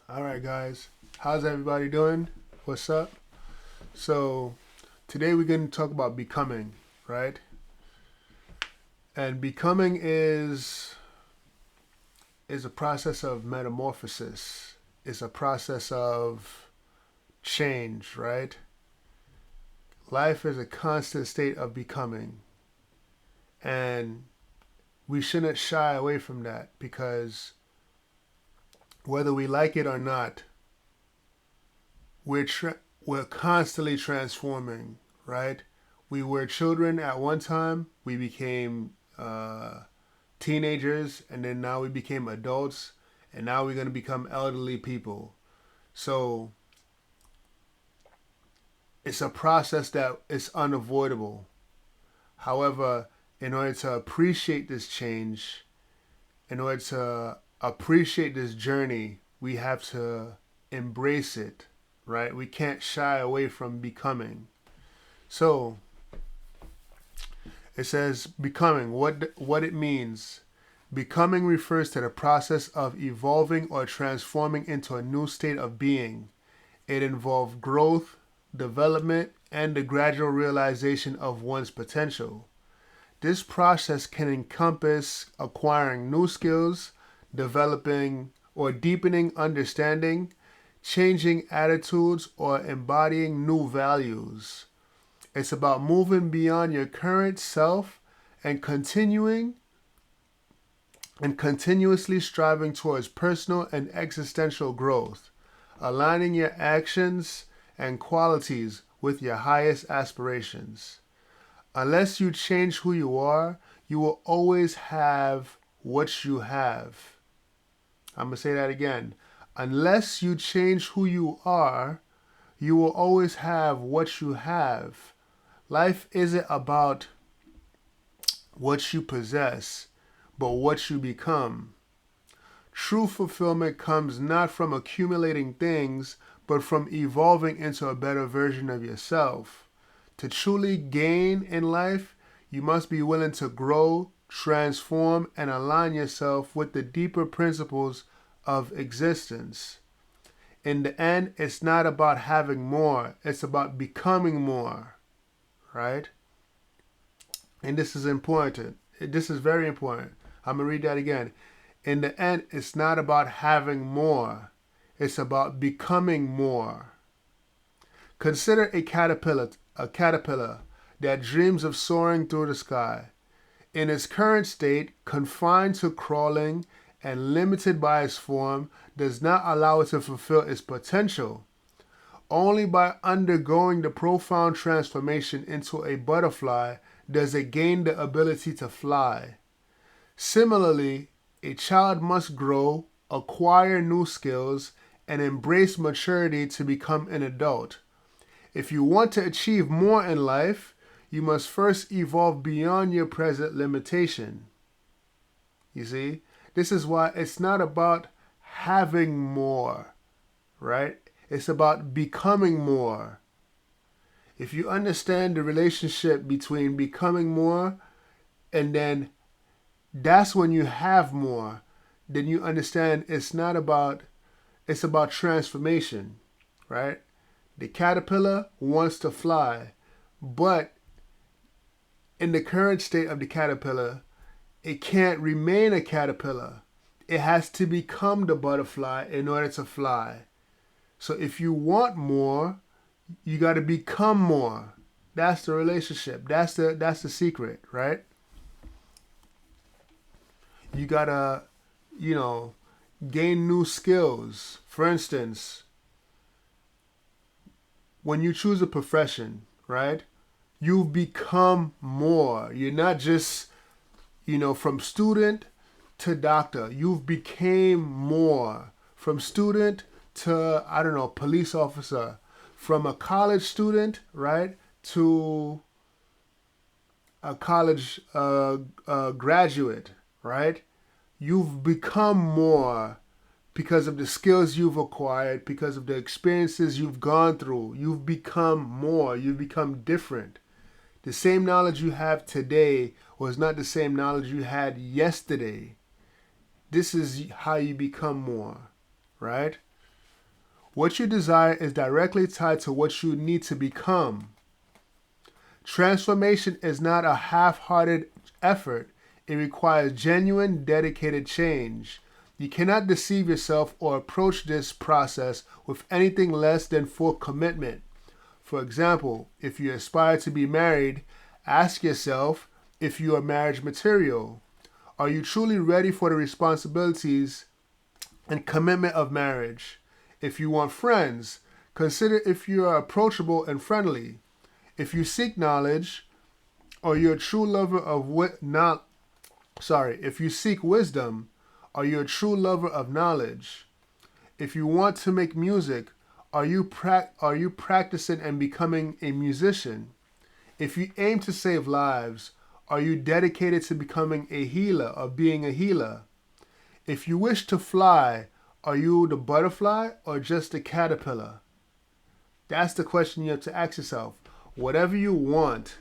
All right, guys. How's everybody doing? What's up? So, today we're going to talk about becoming, right? And becoming is a process of metamorphosis. It's a process of change, right? Life is a constant state of becoming, and we shouldn't shy away from that because whether we like it or not, we're constantly transforming, right? We were children at one time. We became teenagers, and then now we became adults, and now we're going to become elderly people. So it's a process that is unavoidable. However, in order to appreciate this change, in order to appreciate this journey, we have to embrace it, right? We can't shy away from becoming. So it says becoming, what it means. Becoming refers to the process of evolving or transforming into a new state of being. It involves growth, development, and the gradual realization of one's potential. This process can encompass acquiring new skills, developing or deepening understanding, changing attitudes, or embodying new values. It's about moving beyond your current self and continuously striving towards personal and existential growth, aligning your actions and qualities with your highest aspirations. Unless you change who you are, you will always have what you have. I'm going to say that again. Unless you change who you are, you will always have what you have. Life isn't about what you possess, but what you become. True fulfillment comes not from accumulating things, but from evolving into a better version of yourself. To truly gain in life, you must be willing to grow, transform, and align yourself with the deeper principles of existence. In the end, it's not about having more, it's about becoming more, right? And this is important. This is very important. I'm going to read that again. In the end, it's not about having more, it's about becoming more. Consider a caterpillar that dreams of soaring through the sky. In its current state, confined to crawling and limited by its form, does not allow it to fulfill its potential. Only by undergoing the profound transformation into a butterfly does it gain the ability to fly. Similarly, a child must grow, acquire new skills, and embrace maturity to become an adult. If you want to achieve more in life, you must first evolve beyond your present limitation. You see, this is why it's not about having more, right? It's about becoming more. If you understand the relationship between becoming more and then that's when you have more, then you understand it's about transformation, right? The caterpillar wants to fly, but in the current state of the caterpillar, it can't remain a caterpillar. It has to become the butterfly in order to fly. So if you want more, you got to become more. That's the relationship. That's the secret, right? You got to, you know, gain new skills. For instance, when you choose a profession, right? You've become more. You're not just, from student to doctor. You've became more. From student to, I don't know, police officer. From a college student, right, to a college graduate, right? You've become more because of the skills you've acquired, because of the experiences you've gone through. You've become more. You've become different. The same knowledge you have today was not the same knowledge you had yesterday. This is how you become more, right? What you desire is directly tied to what you need to become. Transformation is not a half-hearted effort. It requires genuine, dedicated change. You cannot deceive yourself or approach this process with anything less than full commitment. For example, if you aspire to be married, ask yourself if you are marriage material. Are you truly ready for the responsibilities and commitment of marriage? If you want friends, consider if you are approachable and friendly. If you seek knowledge, are you a true lover of if you seek wisdom, are you a true lover of knowledge? If you want to make music, are you practicing and becoming a musician? If you aim to save lives, are you dedicated to becoming a healer or being a healer? If you wish to fly, are you the butterfly or just the caterpillar? That's the question you have to ask yourself. Whatever you want,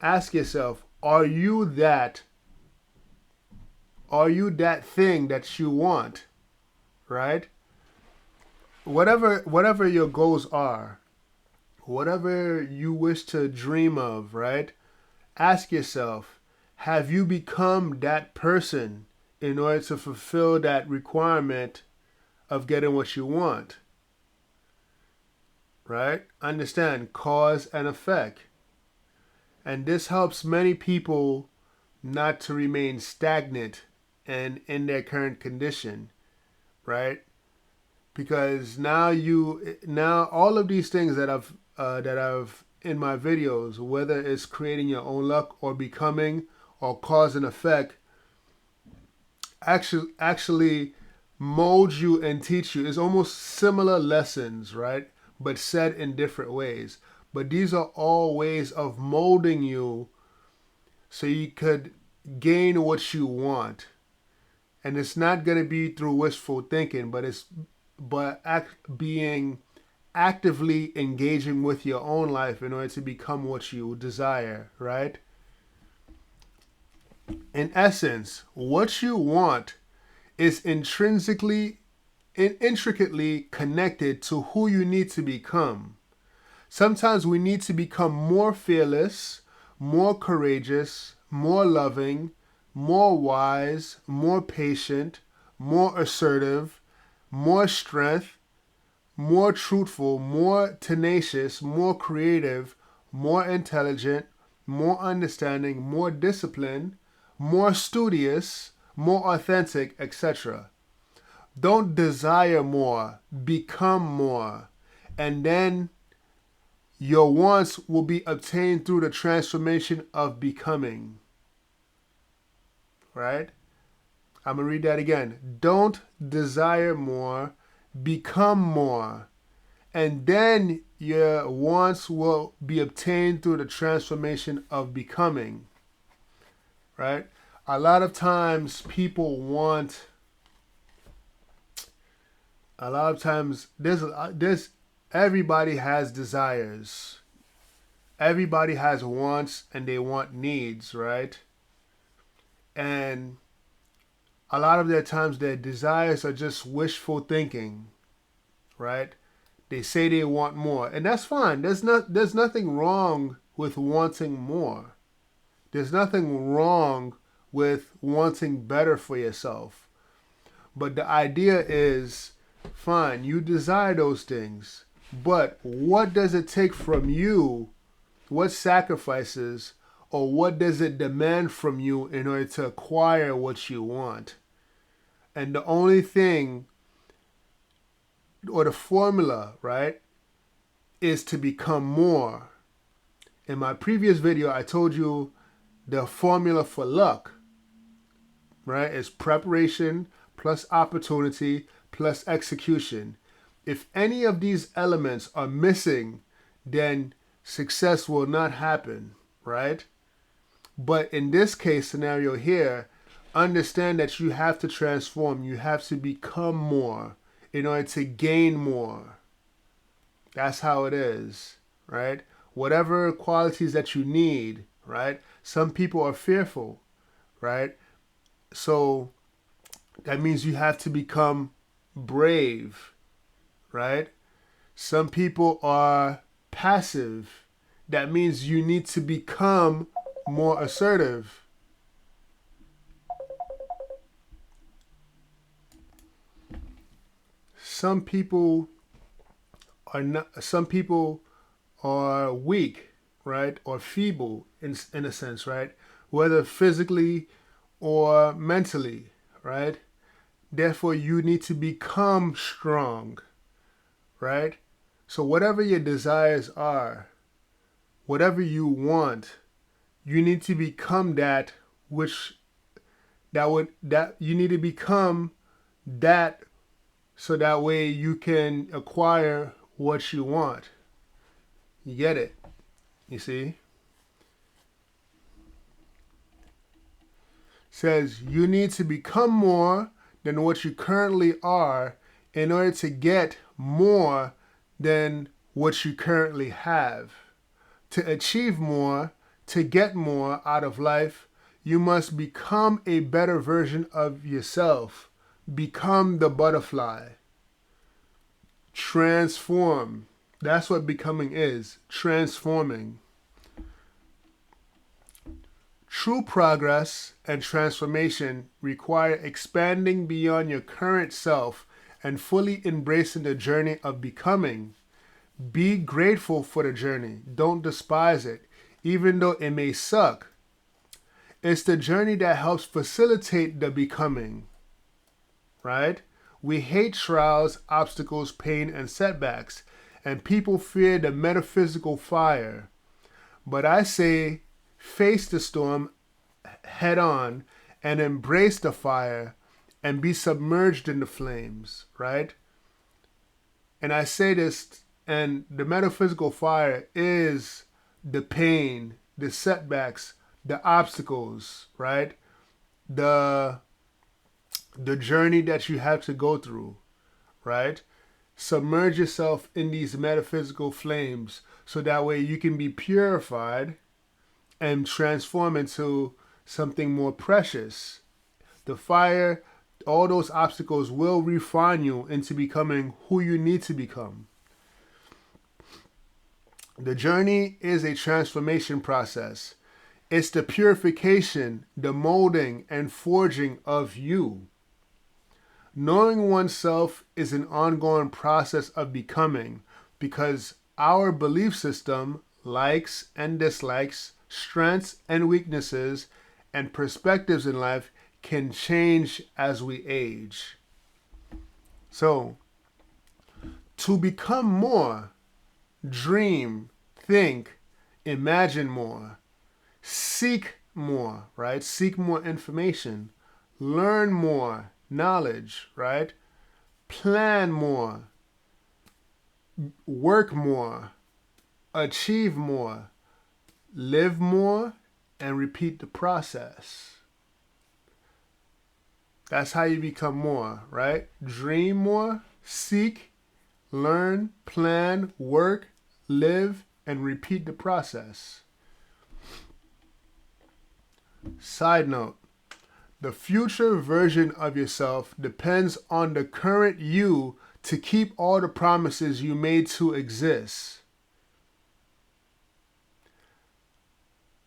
ask yourself, are you that thing that you want? Right? Whatever your goals are, whatever you wish to dream of, right? Ask yourself, have you become that person in order to fulfill that requirement of getting what you want? Right? Understand cause and effect. And this helps many people not to remain stagnant and in their current condition, right? Because now all of these things that I've in my videos, whether it's creating your own luck or becoming or cause and effect, actually mold you and teach you. It's almost similar lessons, right? But said in different ways. But these are all ways of molding you so you could gain what you want. And it's not going to be through wishful thinking, being actively engaging with your own life in order to become what you desire, right? In essence, what you want is intricately connected to who you need to become. Sometimes we need to become more fearless, more courageous, more loving, more wise, more patient, more assertive, more strength, more truthful, more tenacious, more creative, more intelligent, more understanding, more disciplined, more studious, more authentic, etc. Don't desire more, become more. And then your wants will be obtained through the transformation of becoming. Right? I'm going to read that again. Don't desire more, become more. And then your wants will be obtained through the transformation of becoming. Right? A lot of times everybody has desires. Everybody has wants and they want needs, right? And a lot of their times their desires are just wishful thinking, right? They say they want more, and that's fine. There's nothing wrong with wanting more. There's nothing wrong with wanting better for yourself. But the idea is, fine, you desire those things, but what does it take from you? What sacrifices or what does it demand from you in order to acquire what you want? And the only thing, or the formula, right, is to become more. In my previous video, I told you the formula for luck, right, is preparation plus opportunity plus execution. If any of these elements are missing, then success will not happen, right? But in this case scenario here, understand that you have to transform. You have to become more in order to gain more. That's how it is, right? Whatever qualities that you need, right? Some people are fearful, right? So that means you have to become brave, right? Some people are passive. That means you need to become more assertive. Some people are weak, right? Or feeble in a sense, right? Whether physically or mentally, right? Therefore, you need to become strong, right? So whatever your desires are, whatever you want, you need to become that which that you need to become that, so that way you can acquire what you want. You get it? You see? Says you need to become more than what you currently are in order to get more than what you currently have. To achieve more, to get more out of life, you must become a better version of yourself. Become the butterfly. Transform. That's what becoming is. Transforming. True progress and transformation require expanding beyond your current self and fully embracing the journey of becoming. Be grateful for the journey. Don't despise it, even though it may suck. It's the journey that helps facilitate the becoming, right? We hate trials, obstacles, pain, and setbacks, and people fear the metaphysical fire. But I say, face the storm head on and embrace the fire and be submerged in the flames, right? And I say this, and the metaphysical fire is the pain, the setbacks, the obstacles, right? The journey that you have to go through, right? Submerge yourself in these metaphysical flames so that way you can be purified and transform into something more precious. The fire, all those obstacles will refine you into becoming who you need to become. The journey is a transformation process. It's the purification, the molding, and forging of you. Knowing oneself is an ongoing process of becoming, because our belief system, likes and dislikes, strengths and weaknesses, and perspectives in life can change as we age. So, to become more, dream, think, imagine more, seek more, right? Seek more information, learn more knowledge, right? Plan more, work more, achieve more, live more, and repeat the process. That's how you become more, right? Dream more, seek, learn, plan, work, live, and repeat the process. Side note, the future version of yourself depends on the current you to keep all the promises you made to exist.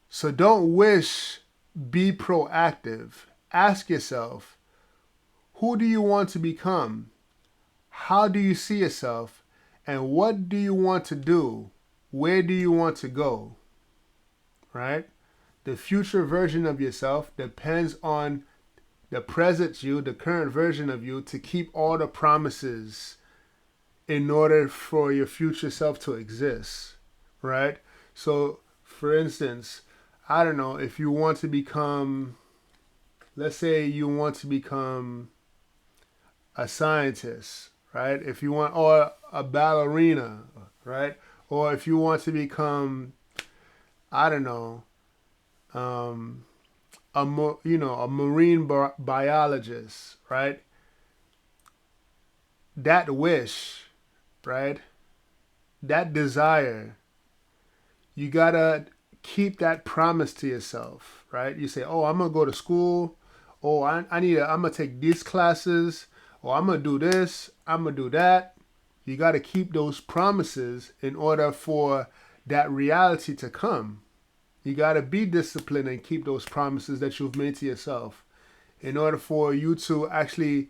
So don't wish, be proactive. Ask yourself, who do you want to become? How do you see yourself? And what do you want to do? Where do you want to go? Right? The future version of yourself depends on the present you, the current version of you, to keep all the promises in order for your future self to exist, right? So, for instance, I don't know, if you want to become, let's say you want to become a scientist, right? If you want, or a ballerina, right? Or if you want to become, I don't know, a marine biologist, right? That wish, right? That desire, you gotta keep that promise to yourself, right? You say, oh, I'm gonna go to school. Oh, I'm gonna take these classes. Or I'm gonna do this. I'm gonna do that. You got to keep those promises in order for that reality to come. You got to be disciplined and keep those promises that you've made to yourself in order for you to actually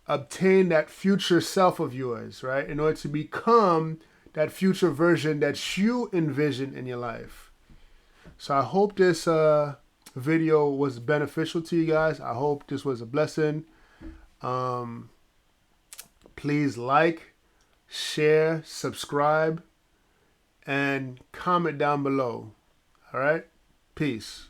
obtain that future self of yours, right? In order to become that future version that you envision in your life. So I hope this video was beneficial to you guys. I hope this was a blessing. Please like, share, subscribe, and comment down below. All right? Peace.